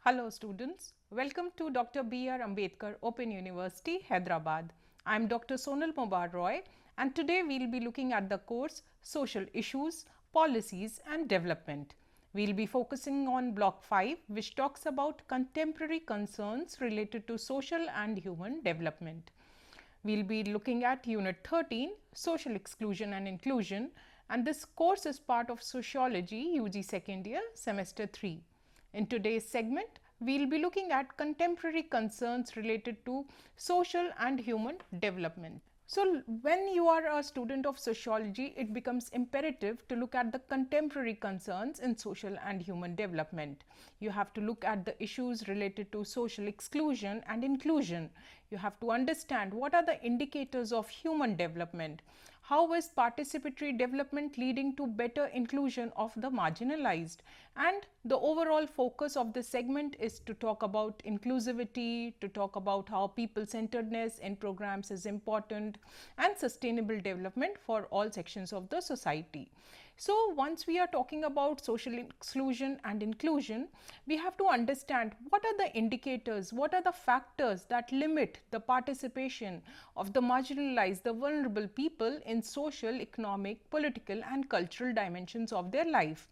Hello students, welcome to Dr. B.R. Ambedkar Open University, Hyderabad. I am Dr. Sonal Mobar Roy and today we will be looking at the course Social Issues, Policies and Development. We will be focusing on block 5 which talks about contemporary concerns related to social and human development. We will be looking at unit 13, Social Exclusion and Inclusion, and this course is part of Sociology UG second year semester 3. In today's segment, we will be looking at contemporary concerns related to social and human development. So, when you are a student of sociology, it becomes imperative to look at the contemporary concerns in social and human development. You have to look at the issues related to social exclusion and inclusion. You have to understand what are the indicators of human development. How is participatory development leading to better inclusion of the marginalized? And the overall focus of this segment is to talk about inclusivity, to talk about how people-centeredness in programs is important, and sustainable development for all sections of the society. So, once we are talking about social exclusion and inclusion, we have to understand what are the indicators, what are the factors that limit the participation of the marginalized, the vulnerable people in social, economic, political and cultural dimensions of their life.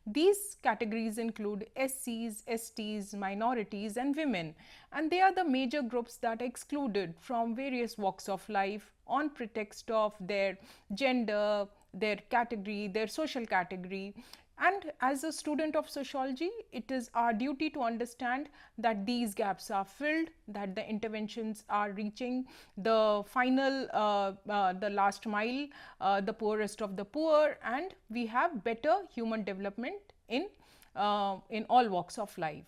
These categories include SCs, STs, minorities and women, and they are the major groups that are excluded from various walks of life on pretext of their gender, their category, their social category. And as a student of sociology, it is our duty to understand that these gaps are filled, that the interventions are reaching the final, the last mile, the poorest of the poor, and we have better human development in all walks of life.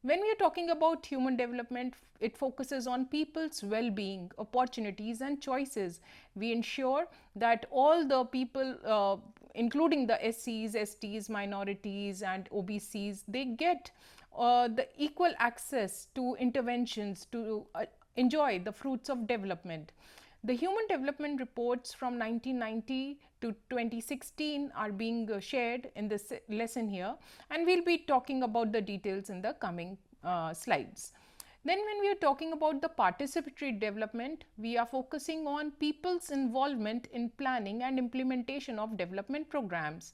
When we are talking about human development, it focuses on people's well-being, opportunities and choices. We ensure that all the people, including the SCs, STs, minorities and OBCs, they get the equal access to interventions to enjoy the fruits of development. The Human Development Reports from 1990 to 2016 are being shared in this lesson here, and we will be talking about the details in the coming slides. Then when we are talking about the participatory development, we are focusing on people's involvement in planning and implementation of development programs.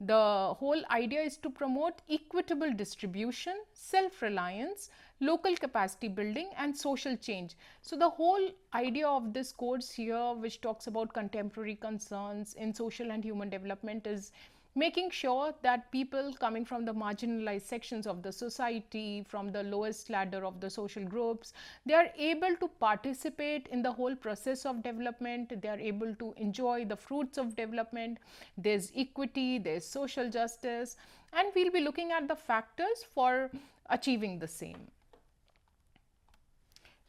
The whole idea is to promote equitable distribution, self-reliance, local capacity building and social change. So, the whole idea of this course here, which talks about contemporary concerns in social and human development, is making sure that people coming from the marginalized sections of the society, from the lowest ladder of the social groups, they are able to participate in the whole process of development, they are able to enjoy the fruits of development, there is equity, there is social justice, and we will be looking at the factors for achieving the same.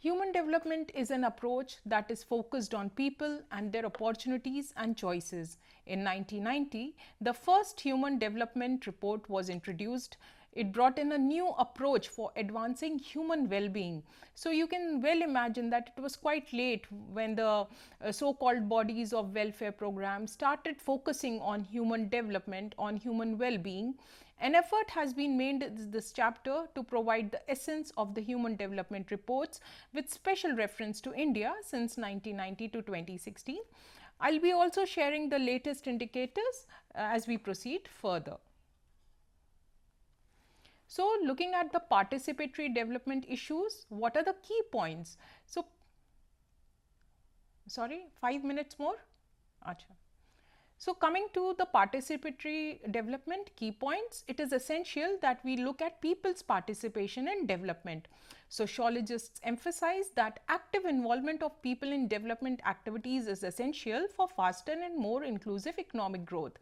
Human development is an approach that is focused on people and their opportunities and choices. In 1990, the first Human Development Report was introduced. It brought in a new approach for advancing human well-being. So, you can well imagine that it was quite late when the so-called bodies of welfare programs started focusing on human development, on human well-being. An effort has been made in this chapter to provide the essence of the Human Development Reports with special reference to India since 1990 to 2016. I will be also sharing the latest indicators as we proceed further. So, looking at the participatory development issues, what are the key points? So, sorry, 5 minutes more? Achha. So, coming to the participatory development key points, it is essential that we look at people's participation in development. Sociologists emphasize that active involvement of people in development activities is essential for faster and more inclusive economic growth.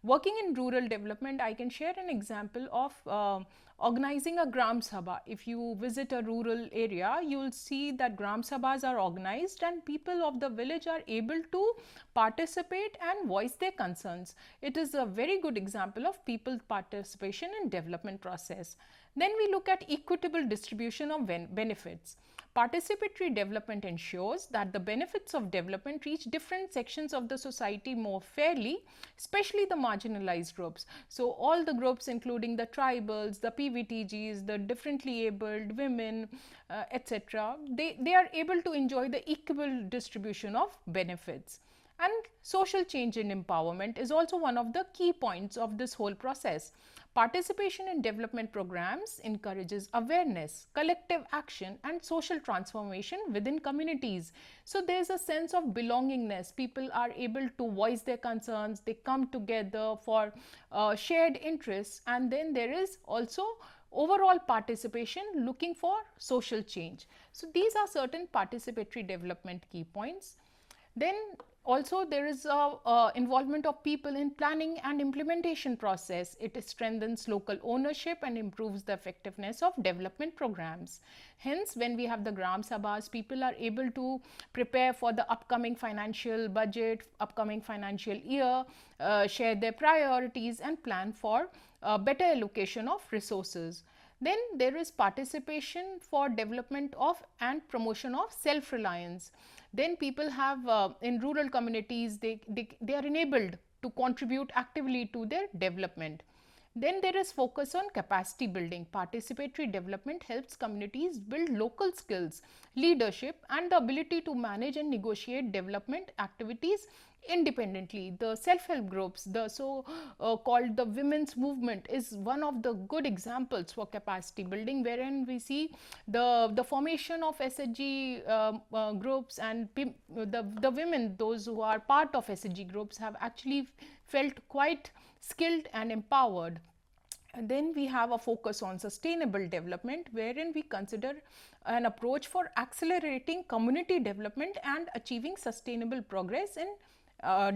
Working in rural development, I can share an example of organizing a Gram Sabha. If you visit a rural area, you will see that Gram Sabhas are organized and people of the village are able to participate and voice their concerns. It is a very good example of people participation in development process. Then we look at equitable distribution of benefits. Participatory development ensures that the benefits of development reach different sections of the society more fairly, especially the marginalized groups. So, all the groups including the tribals, the PVTGs, the differently abled, women, etc., they are able to enjoy the equal distribution of benefits. And social change and empowerment is also one of the key points of this whole process. Participation in development programs encourages awareness, collective action, and social transformation within communities. So there's a sense of belongingness. People are able to voice their concerns, they come together for shared interests, and then there is also overall participation looking for social change. So these are certain participatory development key points. Then also there is a involvement of people in planning and implementation process. It strengthens local ownership and improves the effectiveness of development programs. Hence, when we have the Gram Sabhas, people are able to prepare for the upcoming financial budget, upcoming financial year, share their priorities and plan for better allocation of resources. Then there is participation for development of and promotion of self-reliance. Then people have in rural communities, they are enabled to contribute actively to their development. Then there is focus on capacity building. Participatory development helps communities build local skills, leadership, and the ability to manage and negotiate development activities independently. The self-help groups, the called the women's movement, is one of the good examples for capacity building, wherein we see the formation of SHG groups, and the women, those who are part of SHG groups, have actually felt quite skilled and empowered. And then we have a focus on sustainable development, wherein we consider an approach for accelerating community development and achieving sustainable progress in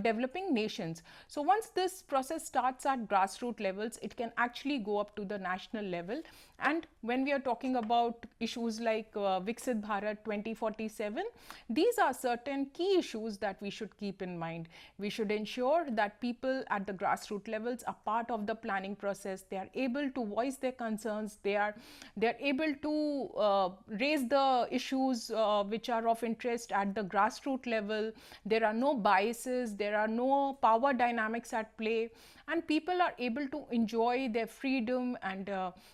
developing nations. So once this process starts at grassroots levels, it can actually go up to the national level. And when we are talking about issues like Viksit Bharat 2047, these are certain key issues that we should keep in mind. We should ensure that people at the grassroots levels are part of the planning process. They are able to voice their concerns. They are able to raise the issues which are of interest at the grassroots level. There are no biases. There are no power dynamics at play, and people are able to enjoy their freedom and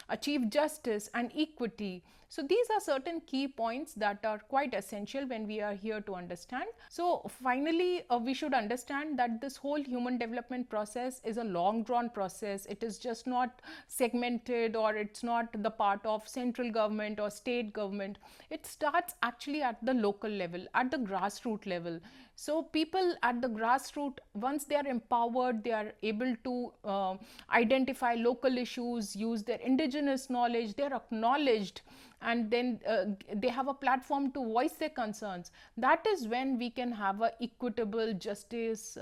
achieve justice and equity. So these are certain key points that are quite essential when we are here to understand. So finally, we should understand that this whole human development process is a long drawn process. It is just not segmented, or it's not the part of central government or state government. It starts actually at the local level, at the grassroots level. So people at the grassroots, once they are empowered, they are able to identify local issues, use their indigenous knowledge, they are acknowledged, and then they have a platform to voice their concerns. That is when we can have a equitable, justice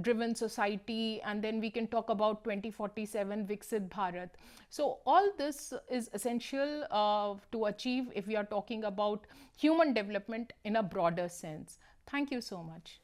driven society, and then we can talk about 2047 Viksit Bharat. So all this is essential to achieve if we are talking about human development in a broader sense. Thank you so much.